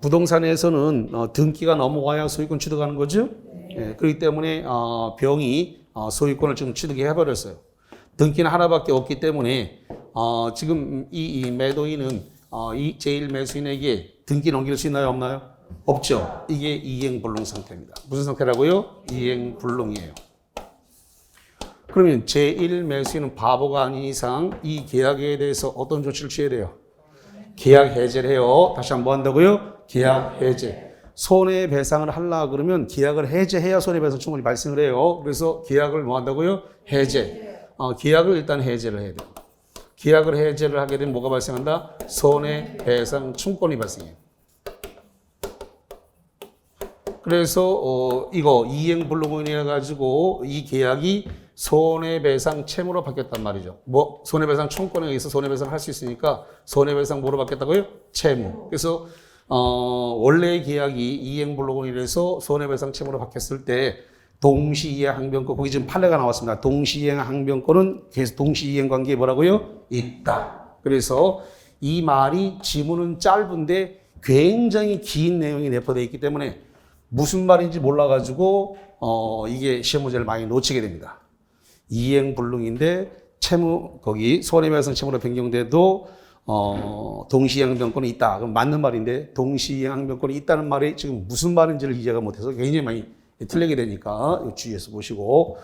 부동산에서는 등기가 넘어가야 소유권 취득하는 거죠. 예, 그렇기 때문에 병이 소유권을 지금 취득해 버렸어요. 등기는 하나밖에 없기 때문에 지금 이 매도인은 이 제1매수인에게 등기 넘길 수 있나요? 없나요? 없죠. 이게 이행불능 상태입니다. 무슨 상태라고요? 이행불능이에요. 그러면 제1매수인은 바보가 아닌 이상 이 계약에 대해서 어떤 조치를 취해야 돼요? 계약 해제를 해요. 다시 한번 한다고요? 계약 해제. 손해배상을 하려고 그러면 계약을 해제해야 손해배상 충분히 발생을 해요. 그래서 계약을 뭐 한다고요? 해제. 계약을 일단 해제를 해야 돼요. 계약을 해제를 하게 되면 뭐가 발생한다? 손해배상 충권이 발생해요. 그래서 이거 이행불능으로 인해 가지고 이 계약이 손해배상 채무로 바뀌었단 말이죠. 뭐 손해배상 청권에 의해서 손해배상 할 수 있으니까 손해배상 뭐로 바뀌었다고요? 채무. 그래서 원래의 계약이 이행불능으로 인해서 손해배상 채무로 바뀌었을 때 동시이행 항변권 거기 지금 판례가 나왔습니다. 동시이행 항변권은 계속 동시이행 관계에 뭐라고요? 있다. 그래서 이 말이 지문은 짧은데 굉장히 긴 내용이 내포되어 있기 때문에 무슨 말인지 몰라가지고 이게 시험 문제를 많이 놓치게 됩니다. 이행불능인데 채무 거기 손해배상 채무로 변경돼도 동시이행항변권이 있다. 그럼 맞는 말인데 동시이행항변권이 있다는 말이 지금 무슨 말인지를 이해가 못해서 굉장히 많이 틀리게 되니까 주의해서 보시고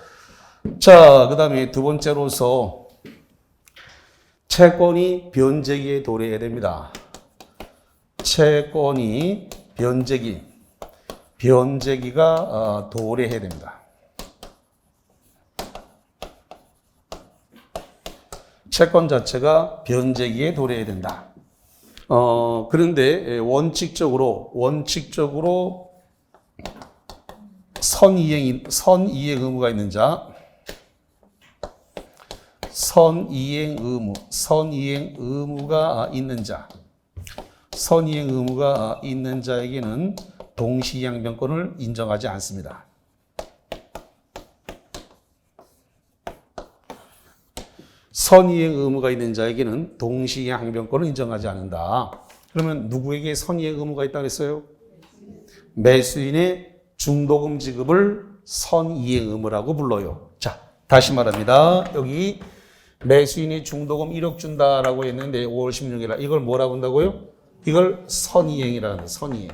자, 그 다음에 두 번째로서 채권이 변제기에 도래해야 됩니다. 채권이 변제기가 도래해야 됩니다. 채권 자체가 변제기에 도래해야 된다. 그런데 원칙적으로 선이행 의무가 있는 자, 선이행 의무가 있는 자에게는 동시이행변권을 인정하지 않습니다. 선이행 의무가 있는 자에게는 동시이행 항변권을 인정하지 않는다. 그러면 누구에게 선이행 의무가 있다고 했어요? 매수인의 중도금 지급을 선이행 의무라고 불러요. 자, 다시 말합니다. 여기 매수인이 중도금 1억 준다라고 했는데 5월 16일날 이걸 뭐라고 한다고요? 이걸 선이행이라는 거예요. 선이행.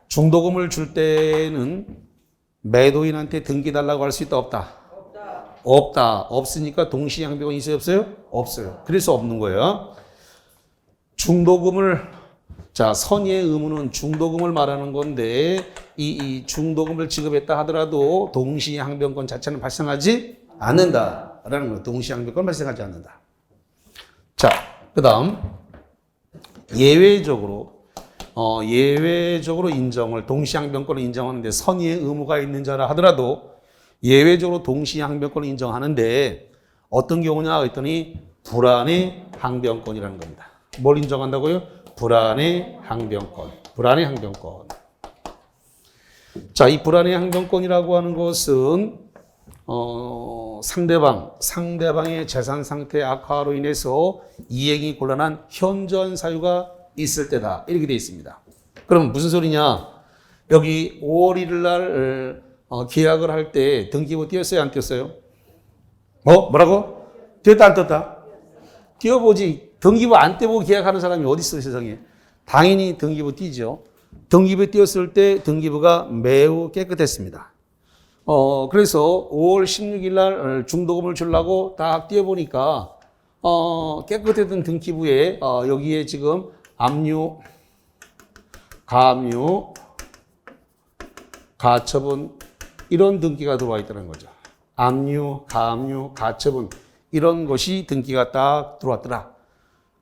중도금을 줄 때는 매도인한테 등기 달라고 할 수 있다 없다? 없다. 없으니까 동시이행변권이 있어요 없어요? 없어요. 그래서 없는 거예요. 자, 선의의 의무는 중도금을 말하는 건데 이 중도금을 지급했다 하더라도 동시이행변권 자체는 발생하지 않는다라는 거예요. 동시이행변권 발생하지 않는다. 자, 그 다음 예외적으로 예외적으로 인정을 동시항변권을 인정하는데 선의의 의무가 있는 자라 하더라도 예외적으로 동시항변권을 인정하는데 어떤 경우냐 했더니 불안의 항변권이라는 겁니다. 뭘 인정한다고요? 불안의 항변권. 불안의 항변권. 자, 이 불안의 항변권이라고 하는 것은 상대방의 재산 상태 악화로 인해서 이행이 곤란한 현저한 사유가 있을 때다. 이렇게 되어 있습니다. 그럼 무슨 소리냐? 여기 5월 1일 날 계약을 할 때 등기부 띄었어요? 안 띄었어요? 뭐라고? 띄었다 안 띄었다? 띄어보지. 등기부 안 떼고 계약하는 사람이 어디 있어 세상에. 당연히 등기부 띄죠. 등기부 띄었을 때 등기부가 매우 깨끗했습니다. 그래서 5월 16일 날 중도금을 주려고 딱 띄어보니까 깨끗했던 등기부에 여기에 지금 압류, 가압류, 가처분 이런 등기가 들어와 있다는 거죠. 압류, 가압류, 가처분 이런 것이 등기가 딱 들어왔더라.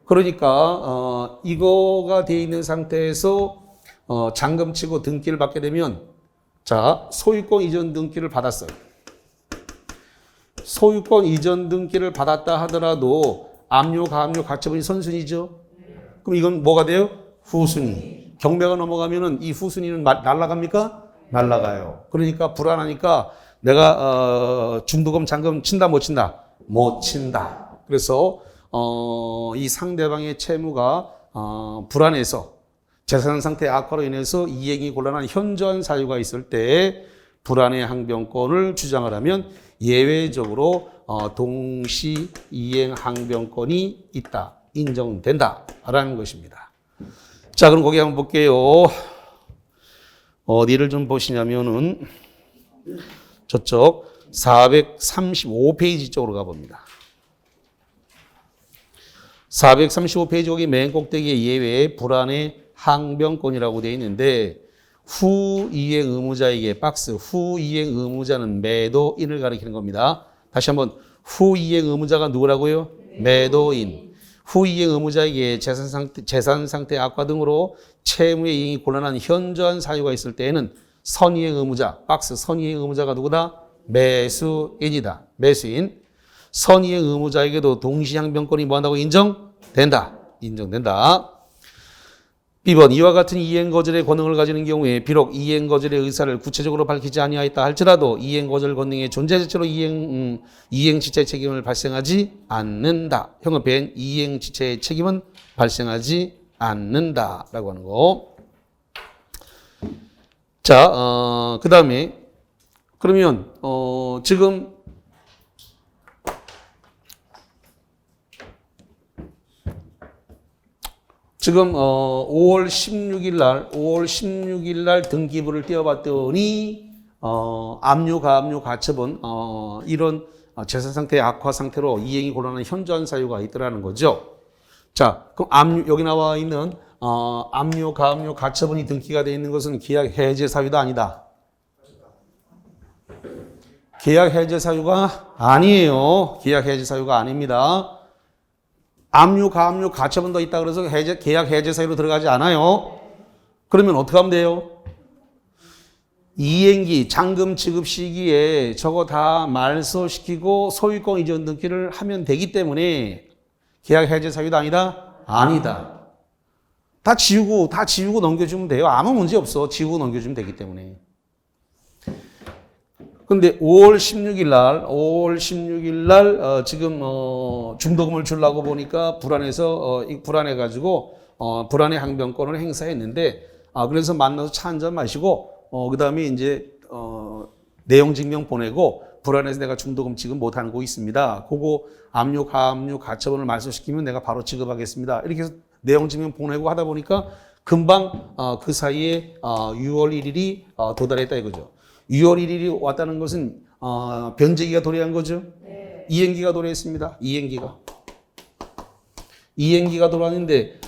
그러니까 이거가 돼 있는 상태에서 잔금 치고 등기를 받게 되면 자, 소유권 이전 등기를 받았어요. 소유권 이전 등기를 받았다 하더라도 압류, 가압류, 가처분이 선순위죠. 그럼 이건 뭐가 돼요? 후순위. 경매가 넘어가면은 이 후순위는 날아갑니까? 날아가요. 그러니까 불안하니까 내가 중도금 잔금 친다 못 친다? 못 친다. 그래서 이 상대방의 채무가 불안해서 재산 상태 악화로 인해서 이행이 곤란한 현저한 사유가 있을 때 불안의 항변권을 주장을 하면 예외적으로 동시 이행 항변권이 있다. 인정된다라는 것입니다. 자, 그럼 거기 한번 볼게요. 어디를 좀 보시냐면은 저쪽 435페이지 쪽으로 가봅니다. 435페이지 거기 맨 꼭대기에 예외 불안의 항변권이라고 되어 있는데 후이행 의무자에게 박스 후이행 의무자는 매도인을 가리키는 겁니다. 다시 한번 후이행 의무자가 누구라고요? 매도인. 후이행 의무자에게 재산 상태 악화 등으로 채무의 이행이 곤란한 현저한 사유가 있을 때에는 선이행 의무자, 박스 선이행 의무자가 누구다? 매수인이다. 매수인. 선이행 의무자에게도 동시항변권이 뭐한다고 인정된다. 인정된다. B번 이와 같은 이행거절의 권능을 가지는 경우에 비록 이행거절의 의사를 구체적으로 밝히지 아니하였다 할지라도 이행거절 권능의 존재 자체로 이행지체 책임을 발생하지 않는다. 형법엔 이행지체의 책임은 발생하지 않는다라고 하는 거. 자, 그 다음에 그러면 지금 지금 5월 16일 날 등기부를 띄어봤더니 압류, 가압류, 가처분 이런 재산 상태의 악화 상태로 이행이 곤란한 현저한 사유가 있더라는 거죠. 자, 그럼 압류 여기 나와 있는 압류, 가압류, 가처분이 등기가 되어 있는 것은 계약 해제 사유도 아니다. 계약 해제 사유가 아니에요. 계약 해제 사유가 아닙니다. 압류, 가압류, 가처분 더 있다 그래서 계약 해제 사유로 들어가지 않아요. 그러면 어떻게 하면 돼요? 이행기, 잔금 지급 시기에 저거 다 말소시키고 소유권 이전 등기를 하면 되기 때문에 계약 해제 사유도 아니다? 아니다. 다 지우고 넘겨주면 돼요. 아무 문제 없어. 지우고 넘겨주면 되기 때문에. 근데 5월 16일 날 지금 중도금을 주려고 보니까 불안해가지고 불안의 항변권을 행사했는데 그래서 만나서 차 한잔 마시고 그다음에 이제 내용 증명 보내고 불안해서 내가 중도금 지급 못하는 거 있습니다. 그거 압류, 가압류, 가처분을 말소시키면 내가 바로 지급하겠습니다. 이렇게 해서 내용 증명 보내고 하다 보니까 금방 그 사이에 6월 1일이 도달했다 이거죠. 6월 1일이 왔다는 것은 변제기가 도래한 거죠. 네. 이행기가 도래했습니다. 이행기가 도래했는데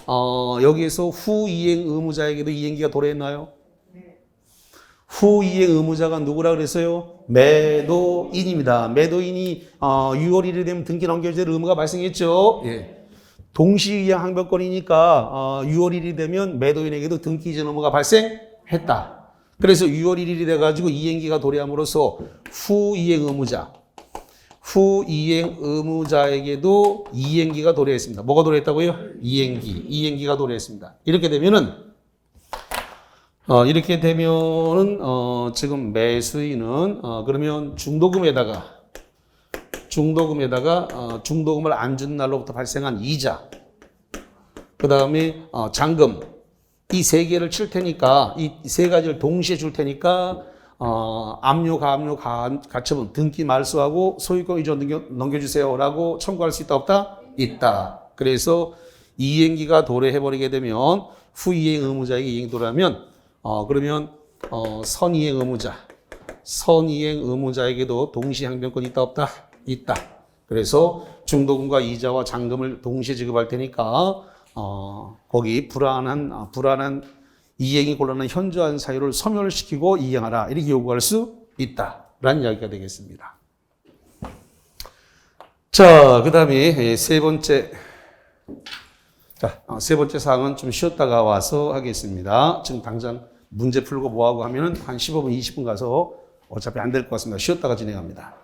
여기에서 후이행 의무자에게도 이행기가 도래했나요? 네. 후이행 의무자가 누구라 그랬어요? 매도인입니다. 매도인이 6월 1일 되면 등기 넘겨야 될 의무가 발생했죠. 예. 동시이행 항변권이니까 6월 1일이 되면 매도인에게도 등기 이전 의무가 발생했다. 그래서 6월 1일이 돼가지고 이행기가 도래함으로써 후이행 의무자에게도 이행기가 도래했습니다. 뭐가 도래했다고요? 이행기가 도래했습니다. 이렇게 되면은 지금 매수인은 그러면 중도금을 안 준 날로부터 발생한 이자, 그 다음에 잔금, 이 세 개를 칠 테니까, 이 세 가지를 동시에 줄 테니까 압류, 가처분, 등기 말소하고 소유권 이전 넘겨주세요라고 청구할 수 있다 없다? 있다. 그래서 이행기가 도래해버리게 되면 후이행 의무자에게 이행이 도래하면 그러면 선이행 의무자에게도 동시 항변권이 있다 없다? 있다. 그래서 중도금과 이자와 잔금을 동시에 지급할 테니까 거기 불안한 이행이 곤란한 현저한 사유를 소멸시키고 이행하라 이렇게 요구할 수 있다라는 이야기가 되겠습니다. 자, 그다음에 세 번째 사항은 좀 쉬었다가 와서 하겠습니다. 지금 당장 문제 풀고 뭐하고 하면은 한 15분, 20분 가서 어차피 안 될 것 같습니다. 쉬었다가 진행합니다.